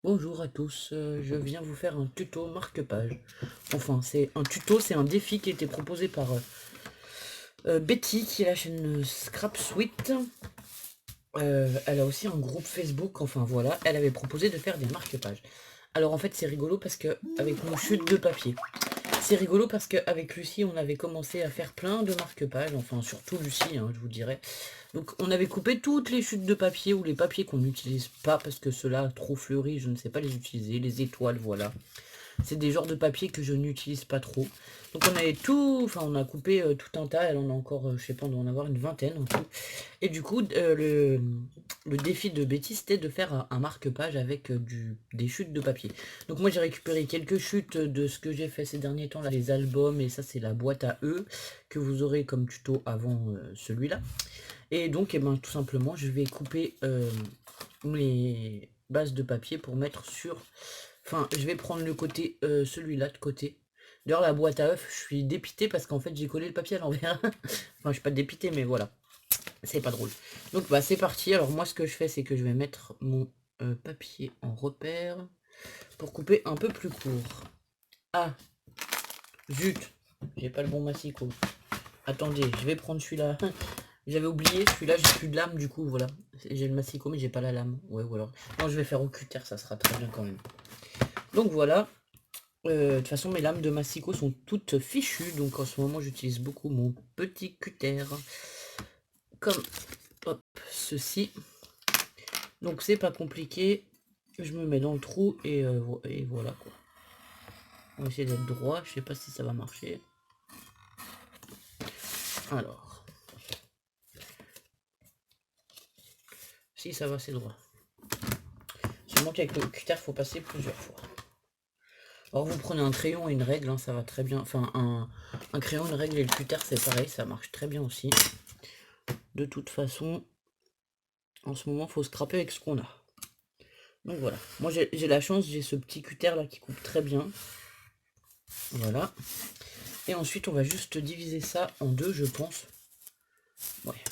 Bonjour à tous, je viens vous faire un tuto marque-page. Enfin, c'est un tuto, c'est un défi qui a été proposé par Betty, qui est la chaîne Scrap Sweet. Elle a aussi un groupe Facebook, enfin voilà, elle avait proposé de faire des marque-pages. Alors en fait, c'est rigolo parce que avec nos chutes de papier. C'est rigolo parce qu'avec Lucie, on avait commencé à faire plein de marque-pages, enfin surtout Lucie, hein, je vous dirais. Donc on avait coupé toutes les chutes de papier ou les papiers qu'on n'utilise pas parce que ceux-là, trop fleuris, je ne sais pas les utiliser, les étoiles, voilà. C'est des genres de papier que je n'utilise pas trop. Donc on avait tout, enfin on a coupé tout un tas, elle en a encore, je sais pas, on doit en avoir une vingtaine en tout. Et du coup, le défi de Betty, c'était de faire un marque-page avec des chutes de papier. Donc moi j'ai récupéré quelques chutes de ce que j'ai fait ces derniers temps, là, les albums, et ça c'est la boîte à eux, que vous aurez comme tuto avant celui-là. Et donc, eh ben, tout simplement, je vais couper les bases de papier pour mettre sur... Enfin, je vais prendre le côté, celui-là de côté. D'ailleurs, la boîte à œufs, je suis dépité parce qu'en fait, j'ai collé le papier à l'envers. Enfin, je suis pas dépité, mais voilà. C'est pas drôle. Donc, bah, c'est parti. Alors, moi, ce que je fais, c'est que je vais mettre mon papier en repère pour couper un peu plus court. Ah, zut, j'ai pas le bon massicot. Attendez, je vais prendre celui-là. J'avais oublié, celui-là j'ai plus de lame du coup, voilà. J'ai le massicot mais j'ai pas la lame. Ouais, voilà. Non, je vais faire au cutter, ça sera très bien quand même. Donc voilà. De toute façon, mes lames de massicot sont toutes fichues, donc en ce moment j'utilise beaucoup mon petit cutter. Comme, hop, ceci. Donc c'est pas compliqué. Je me mets dans le trou et voilà quoi. On va essayer d'être droit, je sais pas si ça va marcher. Alors. Si ça va, c'est droit. Seulement qu'avec le cutter, faut passer plusieurs fois. Alors vous prenez un crayon et une règle, hein, ça va très bien. Enfin, un crayon, une règle et le cutter, c'est pareil, ça marche très bien aussi. De toute façon, en ce moment, il faut scraper avec ce qu'on a. Donc voilà. Moi, j'ai la chance, j'ai ce petit cutter là qui coupe très bien. Voilà. Et ensuite, on va juste diviser ça en deux, je pense. Ouais.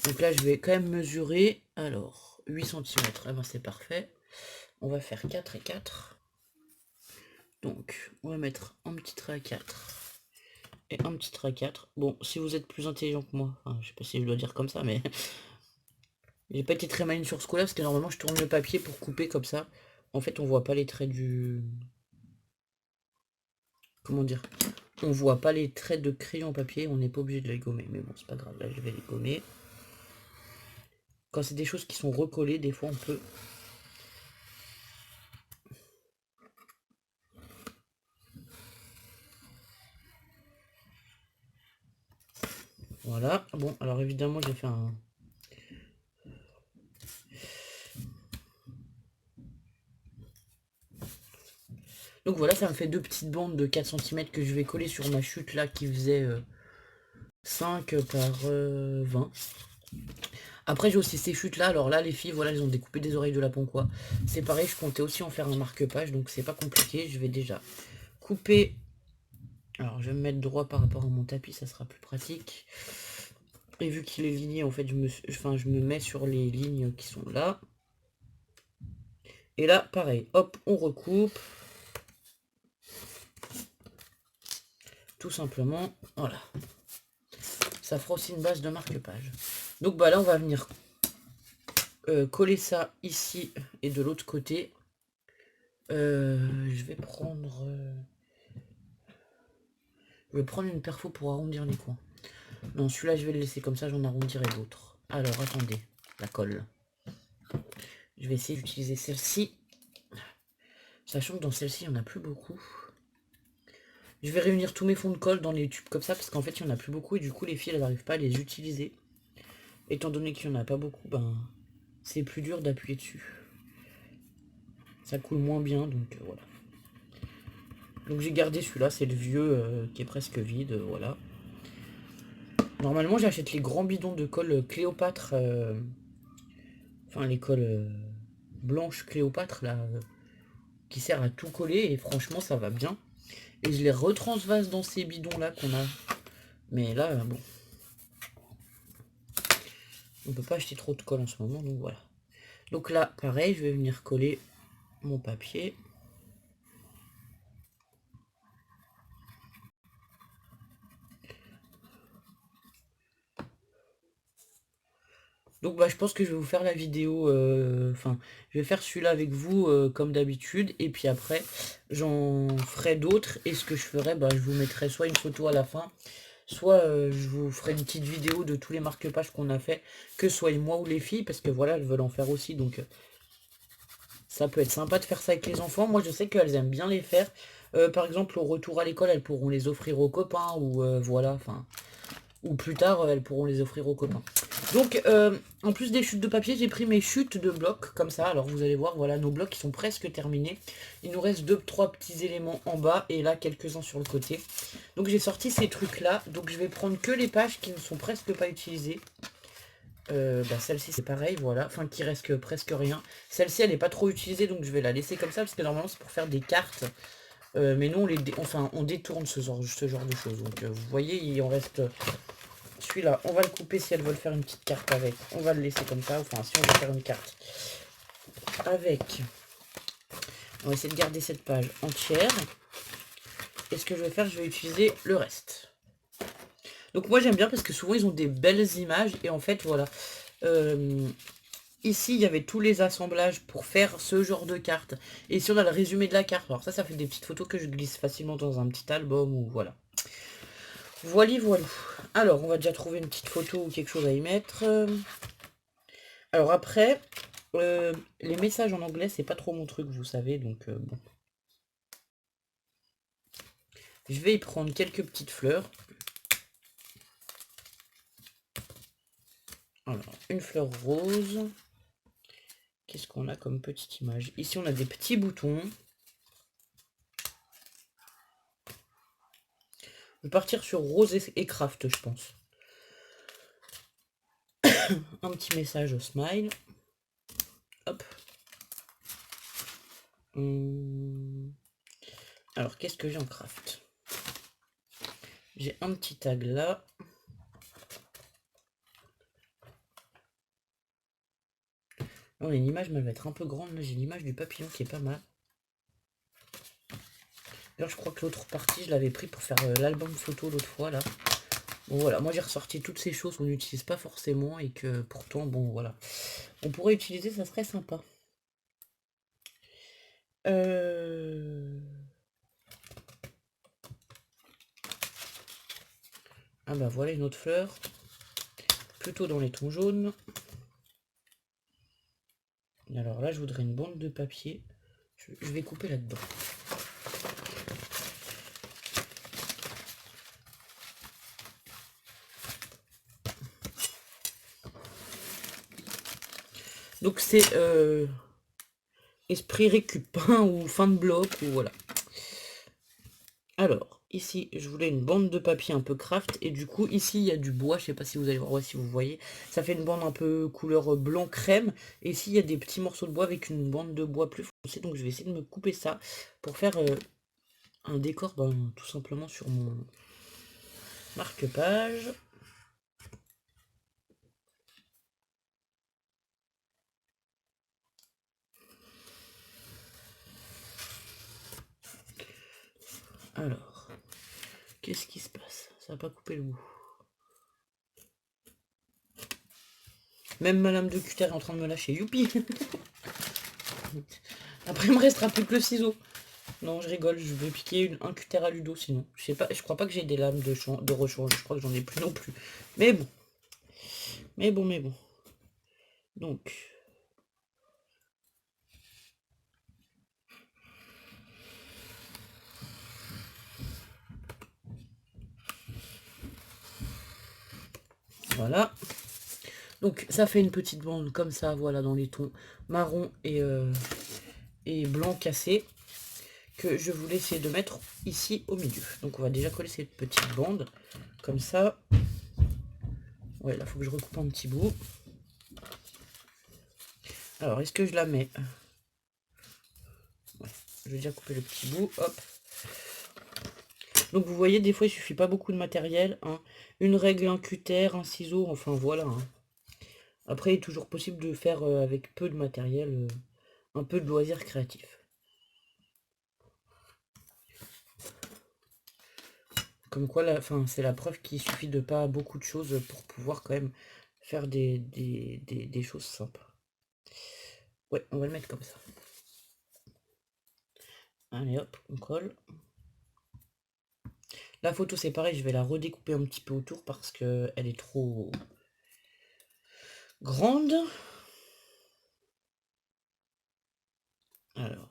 Donc là, je vais quand même mesurer. Alors, 8 cm. Eh ben, c'est parfait. On va faire 4 et 4. Donc, on va mettre un petit trait à 4 et un petit trait à 4. Bon, si vous êtes plus intelligent que moi, enfin, je sais pas si je dois dire comme ça, mais j'ai pas été très maligne sur ce coup-là, parce que normalement je tourne le papier pour couper comme ça. En fait, on voit pas les traits du... Comment dire? On voit pas les traits de crayon papier, on n'est pas obligé de les gommer. Mais bon, c'est pas grave, là je vais les gommer. Quand c'est des choses qui sont recollées, des fois on peut... Voilà. Bon, alors évidemment, j'ai fait un... Donc voilà, ça me fait deux petites bandes de 4 cm que je vais coller sur ma chute là qui faisait 5 par 20. Après j'ai aussi ces chutes là, alors là les filles, voilà, elles ont découpé des oreilles de lapin quoi. C'est pareil, je comptais aussi en faire un marque-page, donc c'est pas compliqué, je vais déjà couper. Alors je vais me mettre droit par rapport à mon tapis, ça sera plus pratique. Et vu qu'il est ligné, en fait, je me mets sur les lignes qui sont là. Et là, pareil, hop, on recoupe. Tout simplement, voilà. Ça fera aussi une base de marque-page. Donc bah là, on va venir coller ça ici et de l'autre côté. Je vais prendre... Je vais prendre une perfo pour arrondir les coins. Non, celui-là, je vais le laisser comme ça, j'en arrondirai d'autres. Alors, attendez, la colle. Je vais essayer d'utiliser celle-ci. Sachant que dans celle-ci, il n'y en a plus beaucoup. Je vais réunir tous mes fonds de colle dans les tubes comme ça, parce qu'en fait, il n'y en a plus beaucoup, et du coup, les filles, elles n'arrivent pas à les utiliser. Étant donné qu'il n'y en a pas beaucoup, ben, c'est plus dur d'appuyer dessus. Ça coule moins bien, donc voilà. Donc j'ai gardé celui-là, c'est le vieux qui est presque vide, voilà. Normalement, j'achète les grands bidons de colle Cléopâtre, enfin les colles blanches Cléopâtre, là, qui sert à tout coller, et franchement, ça va bien. Et je les retransvase dans ces bidons-là qu'on a. Mais là, bon. On peut pas acheter trop de colle en ce moment, donc voilà. Donc là, pareil, je vais venir coller mon papier. Donc bah, je pense que je vais vous faire la vidéo, enfin, je vais faire celui-là avec vous comme d'habitude, et puis après, j'en ferai d'autres, et ce que je ferai, bah, je vous mettrai soit une photo à la fin, soit je vous ferai une petite vidéo de tous les marque-pages qu'on a fait, que ce soit moi ou les filles, parce que voilà, elles veulent en faire aussi, donc ça peut être sympa de faire ça avec les enfants. Moi, je sais qu'elles aiment bien les faire. Par exemple, au retour à l'école, elles pourront les offrir aux copains, ou voilà, enfin, ou plus tard, elles pourront les offrir aux copains. Donc, en plus des chutes de papier, j'ai pris mes chutes de blocs, comme ça. Alors, vous allez voir, voilà, nos blocs qui sont presque terminés. Il nous reste 2-3 petits éléments en bas, et là, quelques-uns sur le côté. Donc, j'ai sorti ces trucs-là. Donc, je vais prendre que les pages qui ne sont presque pas utilisées. Bah, celle-ci, c'est pareil, voilà. Enfin, qui reste presque rien. Celle-ci, elle n'est pas trop utilisée, donc je vais la laisser comme ça, parce que normalement, c'est pour faire des cartes. Mais nous, on détourne ce genre de choses. Donc, vous voyez, il en reste... Celui-là, on va le couper si elles veulent faire une petite carte avec. On va le laisser comme ça. Enfin, si on veut faire une carte avec. On va essayer de garder cette page entière. Et ce que je vais faire, je vais utiliser le reste. Donc moi, j'aime bien parce que souvent, ils ont des belles images. Et en fait, voilà. Ici, il y avait tous les assemblages pour faire ce genre de carte. Et ici, on a le résumé de la carte. Alors ça fait des petites photos que je glisse facilement dans un petit album ou voilà. Voilà, voilà. Alors, on va déjà trouver une petite photo ou quelque chose à y mettre. Alors après, les messages en anglais, c'est pas trop mon truc, vous savez, donc bon. Je vais y prendre quelques petites fleurs. Alors, une fleur rose. Qu'est-ce qu'on a comme petite image? Ici, on a des petits boutons. Je vais partir sur rose et craft, je pense. Un petit message smile. Hop. Alors, qu'est-ce que j'ai en craft? J'ai un petit tag là. Non, l'image, elle va être un peu grande. Là, j'ai l'image du papillon qui est pas mal. D'ailleurs, je crois que l'autre partie, je l'avais pris pour faire l'album photo l'autre fois, là. Bon, voilà, moi j'ai ressorti toutes ces choses qu'on n'utilise pas forcément et que pourtant, bon, voilà. On pourrait utiliser, ça serait sympa. Ah bah voilà une autre fleur. Plutôt dans les tons jaunes. Alors là, je voudrais une bande de papier. Je vais couper là-dedans. Donc c'est esprit récup hein, ou fin de bloc ou voilà. Alors ici je voulais une bande de papier un peu craft et du coup ici il y a du bois, je sais pas si vous allez voir, ouais, si vous voyez, ça fait une bande un peu couleur blanc crème et ici il y a des petits morceaux de bois avec une bande de bois plus foncée, donc je vais essayer de me couper ça pour faire un décor tout simplement sur mon marque-page. Alors, qu'est-ce qui se passe? Ça n'a pas coupé le bout. Même ma lame de cutter est en train de me lâcher. Youpi. Après, il me restera plus que le ciseau. Non, je rigole, je vais piquer un cutter à Ludo sinon. Je sais pas, je crois pas que j'ai des lames de rechange. Je crois que j'en ai plus non plus. Mais bon. Mais bon. Donc. Voilà. Donc ça fait une petite bande comme ça, voilà, dans les tons marron et blanc cassé. Que je voulais essayer de mettre ici au milieu. Donc on va déjà coller cette petite bande. Comme ça. Ouais, là, il faut que je recoupe un petit bout. Alors, est-ce que je la mets? Ouais, je vais déjà couper le petit bout. Hop. Donc, vous voyez, des fois, il suffit pas beaucoup de matériel. Hein. Une règle, un cutter, un ciseau. Enfin, voilà. Hein. Après, il est toujours possible de faire avec peu de matériel, un peu de loisirs créatifs. Comme quoi, c'est la preuve qu'il suffit de pas beaucoup de choses pour pouvoir quand même faire des choses sympas. Ouais, on va le mettre comme ça. Allez hop, on colle. La photo c'est pareil, je vais la redécouper un petit peu autour parce que elle est trop grande. Alors,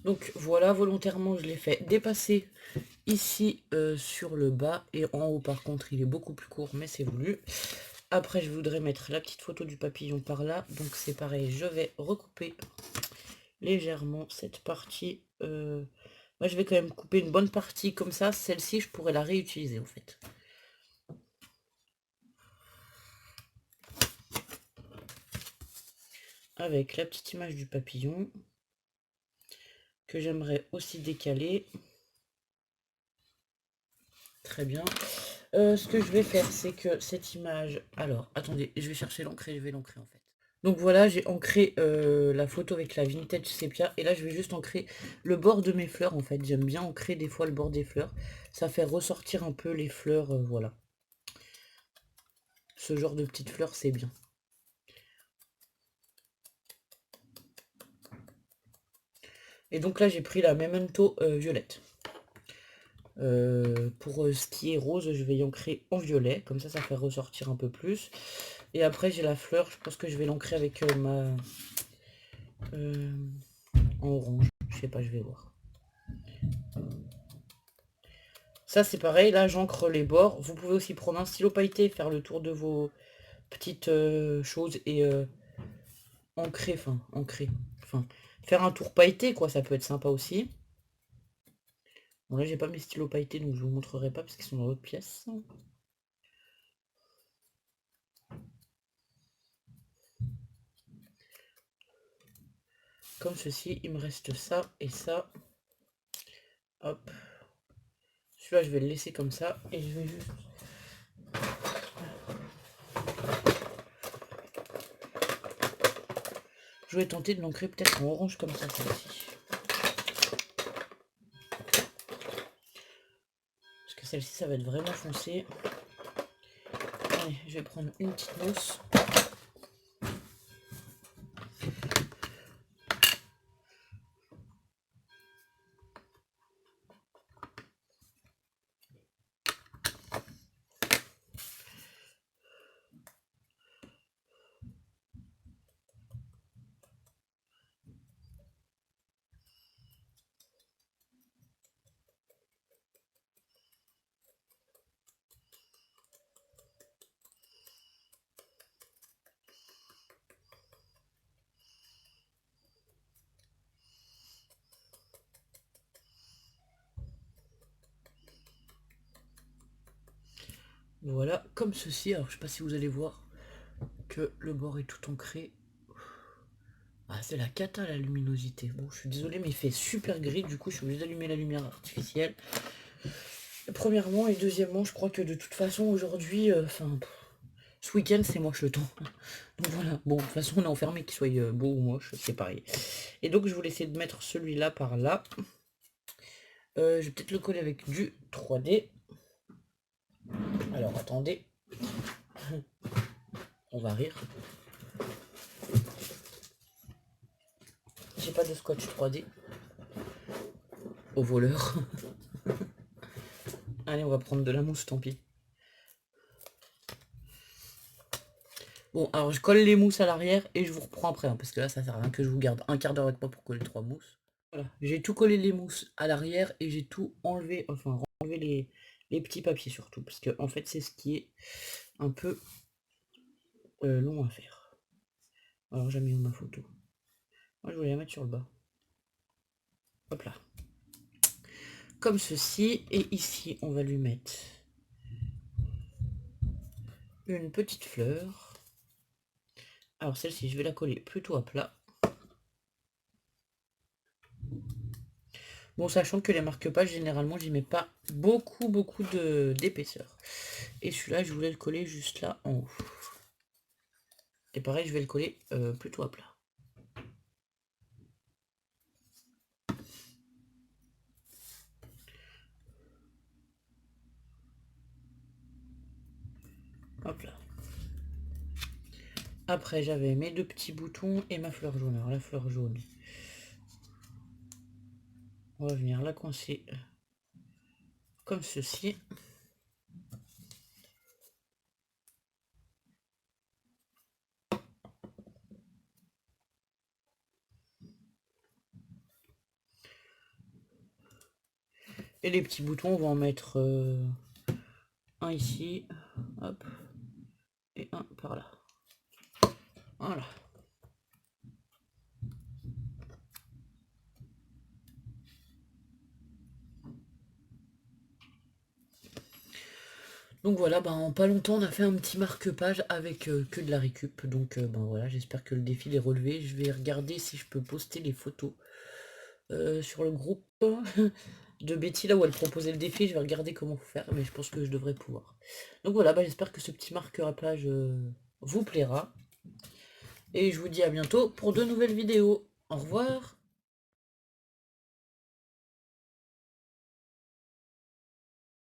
donc voilà, volontairement je l'ai fait dépasser ici sur le bas et en haut par contre il est beaucoup plus court mais c'est voulu. Après je voudrais mettre la petite photo du papillon par là, donc c'est pareil, je vais recouper légèrement cette partie. Moi je vais quand même couper une bonne partie comme ça, celle-ci je pourrais la réutiliser en fait. Avec la petite image du papillon que j'aimerais aussi décaler. Très bien. Ce que je vais faire, c'est que cette image... Alors, attendez, je vais chercher l'encre et je vais l'ancrer en fait. Donc voilà, j'ai ancré la photo avec la vintage sépia. Et là, je vais juste ancrer le bord de mes fleurs en fait. J'aime bien ancrer des fois le bord des fleurs. Ça fait ressortir un peu les fleurs, voilà. Ce genre de petites fleurs, c'est bien. Et donc là, j'ai pris la Memento violette. Pour ce qui est rose, je vais y ancrer en violet, comme ça fait ressortir un peu plus. Et après j'ai la fleur, je pense que je vais l'ancrer avec ma en orange, je sais pas, je vais voir. Ça c'est pareil, là j'encre les bords. Vous pouvez aussi prendre un stylo pailleté, faire le tour de vos petites choses et ancrer, faire un tour pailleté quoi, ça peut être sympa aussi. Bon là j'ai pas mes stylos pailletés donc je vous montrerai pas parce qu'ils sont dans l'autre pièce. Comme ceci, il me reste ça et ça. Hop. Celui-là, je vais le laisser comme ça. Et je vais juste... Je vais tenter de l'ancrer peut-être en orange comme ça, celle-ci. Parce que celle-ci, ça va être vraiment foncé. Allez, je vais prendre une petite mousse. Voilà, comme ceci. Alors, je sais pas si vous allez voir que le bord est tout ancré. Ah, c'est la cata la luminosité. Bon, je suis désolé, mais il fait super gris. Du coup, je suis obligé d'allumer la lumière artificielle. Premièrement, et deuxièmement, je crois que de toute façon, aujourd'hui, ce week-end, c'est moche le temps. Donc voilà, bon, de toute façon, on est enfermé, qu'il soit beau ou moche, c'est pareil. Et donc, je voulais essayer de mettre celui-là par là. Je vais peut-être le coller avec du 3D. Alors, attendez. On va rire. J'ai pas de scotch 3D. Au voleur. Allez, on va prendre de la mousse, tant pis. Bon, alors je colle les mousses à l'arrière et je vous reprends après, hein, parce que là, ça sert à rien que je vous garde un quart d'heure avec moi pour coller 3 mousses. Voilà, j'ai tout collé les mousses à l'arrière et j'ai tout enlevé, enfin, enlevé les petits papiers surtout, parce que en fait, c'est ce qui est un peu long à faire. Alors, j'ai mis où ma photo? Moi, je voulais la mettre sur le bas. Hop là. Comme ceci, et ici, on va lui mettre une petite fleur. Alors celle-ci, je vais la coller plutôt à plat. Bon, sachant que les marque-pages, généralement, j'y mets pas beaucoup d'épaisseur. Et celui-là, je voulais le coller juste là, en haut. Et pareil, je vais le coller plutôt à plat. Hop là. Après, j'avais mes 2 petits boutons et ma fleur jaune. Alors, la fleur jaune, on va venir la coincer comme ceci. Et les petits boutons, on va en mettre un ici, hop, et un par là. Voilà. Donc voilà, en pas longtemps, on a fait un petit marque-page avec que de la récup. Donc voilà, j'espère que le défi est relevé. Je vais regarder si je peux poster les photos sur le groupe de Betty, là où elle proposait le défi. Je vais regarder comment faire, mais je pense que je devrais pouvoir. Donc voilà, j'espère que ce petit marque-page vous plaira. Et je vous dis à bientôt pour de nouvelles vidéos. Au revoir.